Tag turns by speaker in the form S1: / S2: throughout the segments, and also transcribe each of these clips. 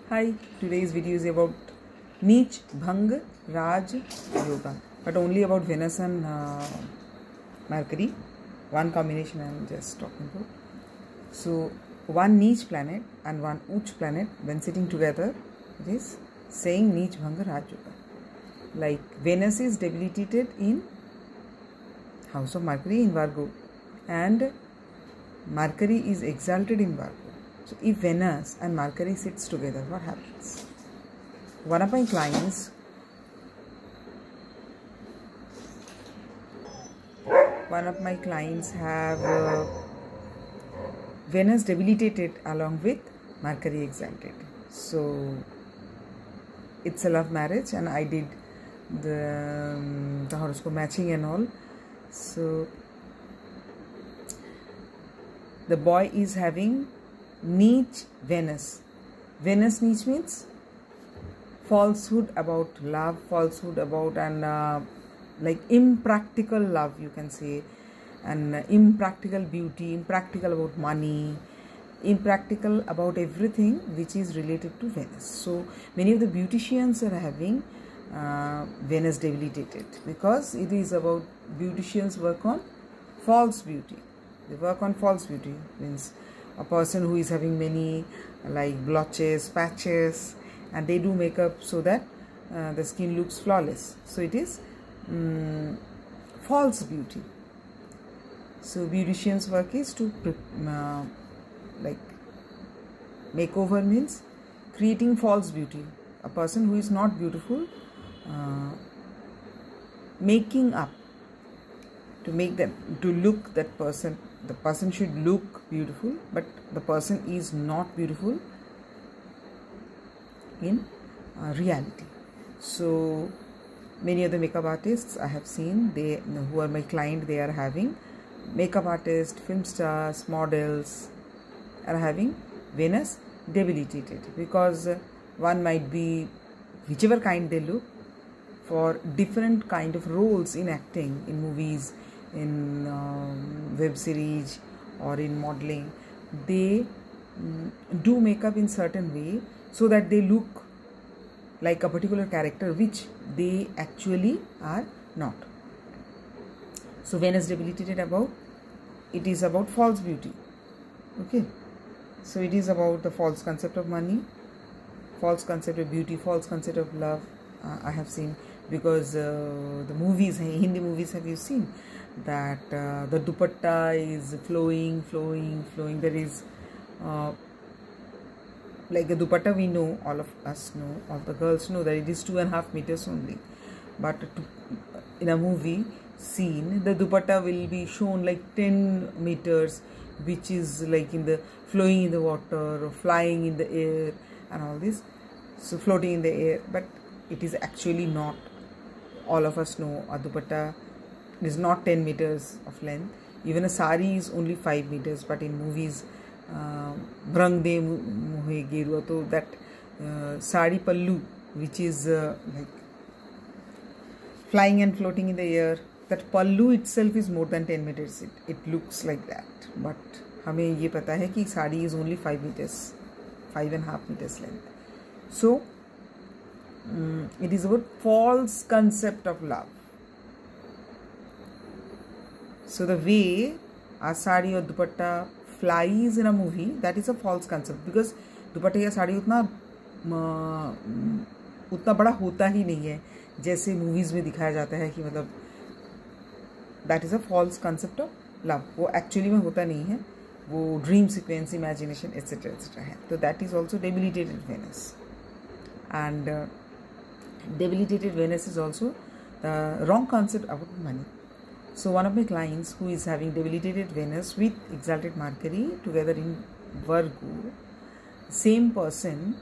S1: Hi, today's video is about neech, bhang, raj, yoga, but only about Venus and Mercury. One combination I am just talking about. So, one neech planet and one uch planet, when sitting together, it is saying neech, bhang, raj, yoga. Like Venus is debilitated in house of Mercury in Virgo, and Mercury is exalted in Virgo. So if Venus and Mercury sits together, what happens? One of my clients have Venus debilitated along with Mercury exalted. So it's a love marriage, and I did the horoscope matching and all. So the boy is having neech Venus. Venus neech means falsehood about love, falsehood about like impractical love, you can say, and impractical beauty, impractical about money, impractical about everything which is related to Venus. So many of the beauticians are having Venus debilitated, because it is about beauticians work on false beauty. They work on false beauty, means a person who is having many like blotches, patches, and they do makeup so that the skin looks flawless. So it is false beauty. So beautician's work is to like makeover means creating false beauty. A person who is not beautiful, making up to make them to look that person. The person should look beautiful, but the person is not beautiful in reality. So many of the makeup artists I have seen, they who are my client, they are having makeup artists, film stars, models are having Venus debilitated, because one might be whichever kind they look for different kind of roles in acting, in movies, in web series or in modeling. They do makeup in certain way so that they look like a particular character which they actually are not. So Venus debilitated about, it is about false beauty. Okay, so it is about the false concept of money, false concept of beauty, false concept of love. I have seen, because the movies, Hindi movies, have you seen that the dupatta is flowing. There is like the dupatta, we know, all of us know, all the girls know that it is 2.5 meters only, but in a movie scene the dupatta will be shown like 10 meters, which is like in the flowing in the water or flying in the air and all this, so floating in the air, but it is actually not. All of us know a dupatta is not 10 meters of length. Even a sari is only 5 meters, but in movies bhang de muhe gerua, so that sari pallu, which is like flying and floating in the air, that pallu itself is more than 10 meters. It looks like that, but हमें ये पता है कि sari is only 5 meters, 5.5 meters length. So it is about false concept of love. So the way a sari or dupatta flies in a movie, that is a false concept, because dupatta या साड़ी उतना बड़ा होता ही नहीं है जैसे movies में दिखाया जाता है कि मतलब that is a false concept of love. वो एक्चुअली में होता नहीं है, वो dream sequence, imagination, etcetera etcetera है. तो that is also debilitated Venus. And debilitated Venus is also the wrong concept about money. So one of my clients who is having debilitated Venus with exalted Mercury together in Virgo, same person,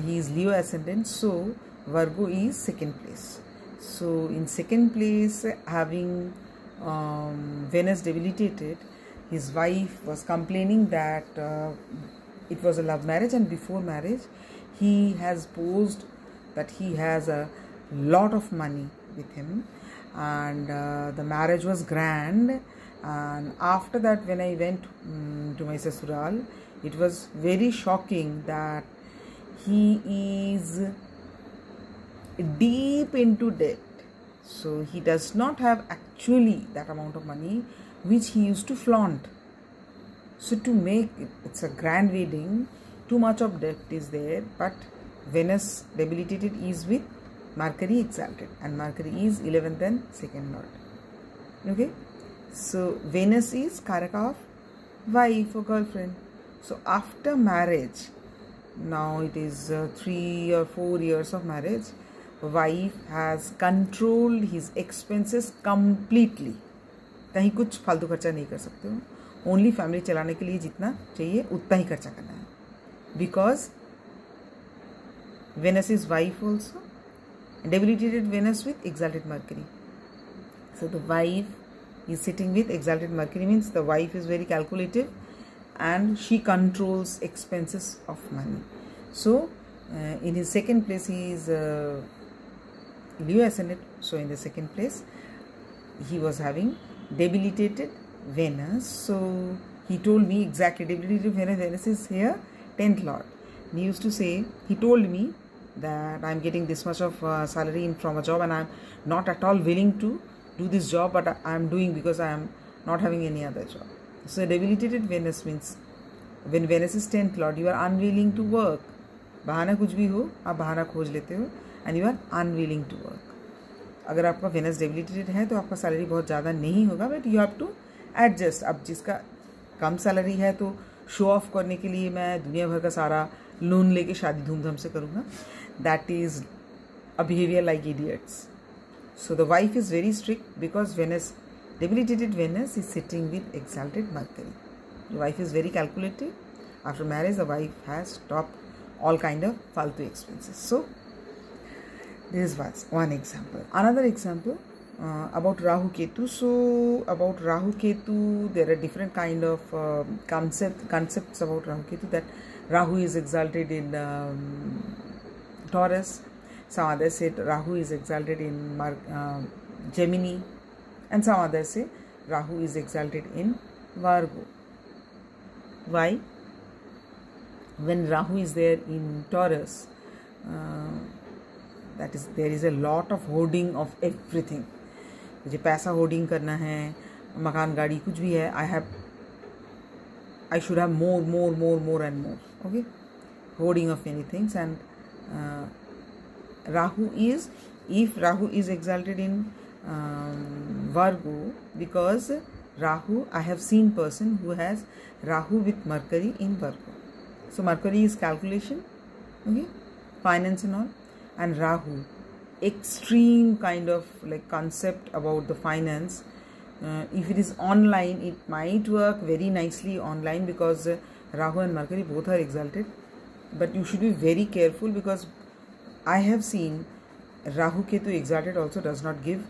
S1: he is Leo ascendant, so Virgo is second place. So in second place, having Venus debilitated, his wife was complaining that it was a love marriage, and before marriage he has posed that he has a lot of money with him, and the marriage was grand. And after that, when I went to my sasural, it was very shocking that he is deep into debt. So he does not have actually that amount of money which he used to flaunt. So to make it's a grand wedding, too much of debt is there, but Venus debilitated is with Mercury exalted, and Mercury is 11th and 2nd lord. Okay, so Venus is Karaka of wife or girlfriend. So after marriage, now it is 3 or 4 years of marriage, wife has controlled his expenses completely. कहीं कुछ फालतू खर्चा नहीं कर सकते हो, only family चलाने के लिए जितना चाहिए उतना ही खर्चा करना है. Because Venus is wife also, debilitated Venus with exalted Mercury. So the wife is sitting with exalted Mercury, means the wife is very calculative and she controls expenses of money. So in his second place he is Leo ascendant. So in the second place he was having debilitated Venus. So he told me exactly debilitated Venus is here 10th lord. He used to say, he told me that I am getting this much of salary from a job and I am not at all willing to do this job, but I am doing because I am not having any other job. So debilitated Venus means when Venus is 10th lord, you are unwilling to work. बहाना कुछ भी हो आप बहाना खोज लेते हो and you are unwilling to work. अगर आपका Venus debilitated है तो आपका सैलरी बहुत ज़्यादा नहीं होगा, but you have to adjust. अब जिसका कम सैलरी है तो शो ऑफ करने के लिए मैं दुनिया भर का सारा लोन लेके शादी धूमधाम से करूँगा. That is a behavior like idiots. So the wife is very strict because Venus, debilitated Venus is sitting with exalted Mercury. The wife is very calculative. After marriage, the wife has stopped all kind of faltu expenses. So this was one example. Another example about Rahu Ketu. So about Rahu Ketu, there are different kind of concepts about Rahu Ketu, that Rahu is exalted in Taurus. Some others say Rahu is exalted in Gemini, and some others say Rahu is exalted in Virgo. Why? When Rahu is there in Taurus, that is, there is a lot of hoarding of everything. मुझे पैसा hoarding करना है, मकान गाड़ी कुछ भी है, I should have more and more. Okay, hoarding of many things. And Rahu is, if Rahu is exalted in Virgo, because Rahu, I have seen person who has Rahu with Mercury in Virgo. So Mercury is calculation, okay, finance and all, and Rahu, extreme kind of like concept about the finance. If it is online, it might work very nicely online because Rahu and Mercury both are exalted. But you should be very careful, because I have seen Rahu Ketu exalted also does not give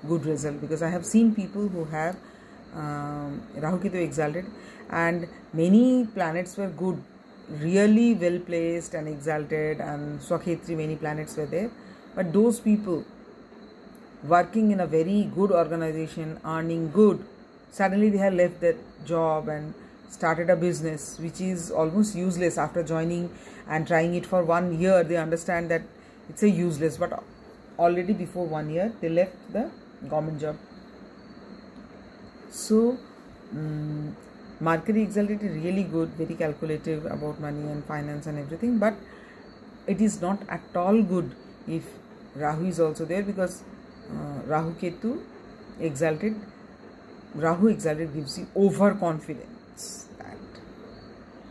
S1: good result, because I have seen people who have Rahu Ketu exalted and many planets were good, really well placed and exalted, and Swakhetri, many planets were there. But those people working in a very good organization, earning good, suddenly they have left that job and started a business which is almost useless. After joining and trying it for 1 year, they understand that it's a useless, but already before 1 year they left the government job. So Mercury exalted is really good, very calculative about money and finance and everything, but it is not at all good if Rahu is also there, because Rahu Ketu exalted, Rahu exalted gives you overconfidence that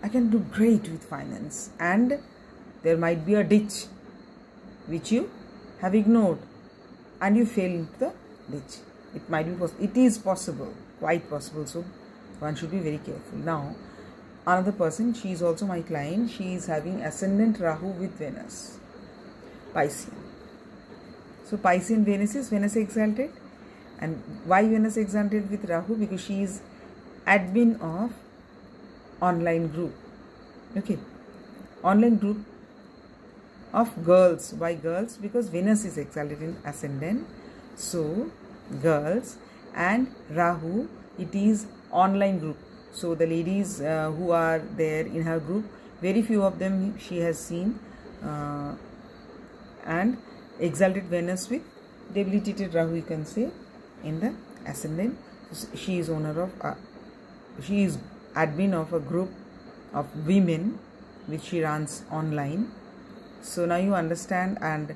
S1: I can do great with finance, and there might be a ditch which you have ignored and you fell into the ditch. It might be it is possible, quite possible. So one should be very careful. Now another person, she is also my client, she is having ascendant Rahu with Venus, Piscean. So Piscean Venus is Venus exalted. And why Venus exalted with Rahu? Because she is admin of online group. Okay, online group of girls. Why girls? Because Venus is exalted in ascendant. So girls, and Rahu, it is online group. So the ladies who are there in her group, Very few of them she has seen. And exalted Venus with debilitated Rahu, you can say, in the ascendant. She is owner of she is admin of a group of women which she runs online. So now you understand. And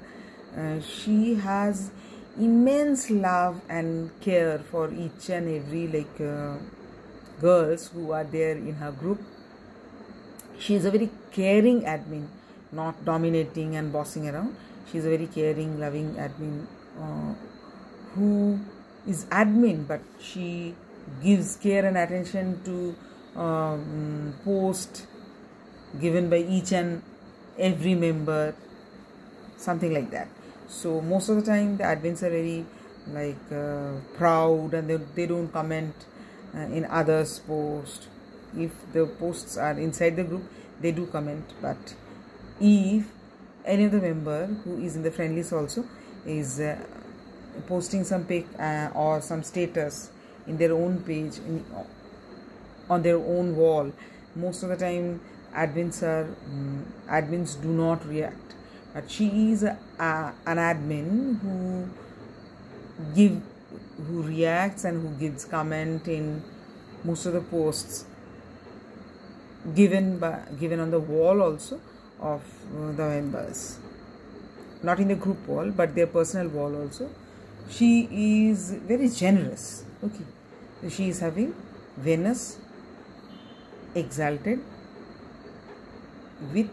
S1: she has immense love and care for each and every girls who are there in her group. She is a very caring admin, not dominating and bossing around. She is a very caring, loving admin who is admin, but she gives care and attention to post given by each and every member, something like that. So most of the time the admins are very proud, and they don't comment in others' posts. If the posts are inside the group, they do comment. But if any of the member who is in the friend list also is posting some pic or some status in their own page, on their own wall, most of the time admins do not react. But she is an admin who reacts and who gives comment in most of the posts given on the wall also of the members, not in the group wall but their personal wall also. She is very generous. Okay, so she is having Venus exalted with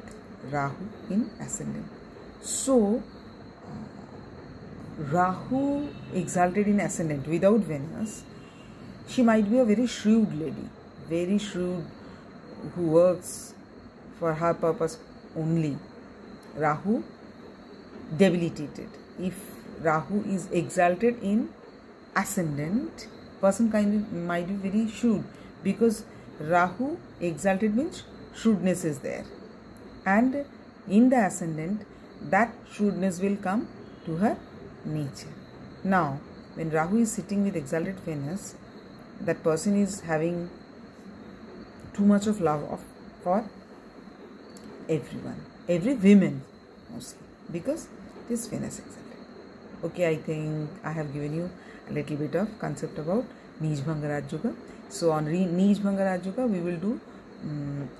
S1: Rahu in ascendant. So Rahu exalted in ascendant without Venus, she might be a very shrewd lady, very shrewd, who works for her purpose only. Rahu debilitated. If Rahu is exalted in ascendant, person might be very shrewd, because Rahu exalted means shrewdness is there, and in the ascendant that shrewdness will come to her nature. Now when Rahu is sitting with exalted Venus, that person is having too much of love for everyone, every woman mostly, because this Venus exalted. Okay, I think I have given you a little bit of concept about neech bhang Raj Yoga. So on neech bhang Raj Yoga we will do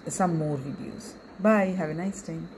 S1: some more videos. Bye, have a nice time.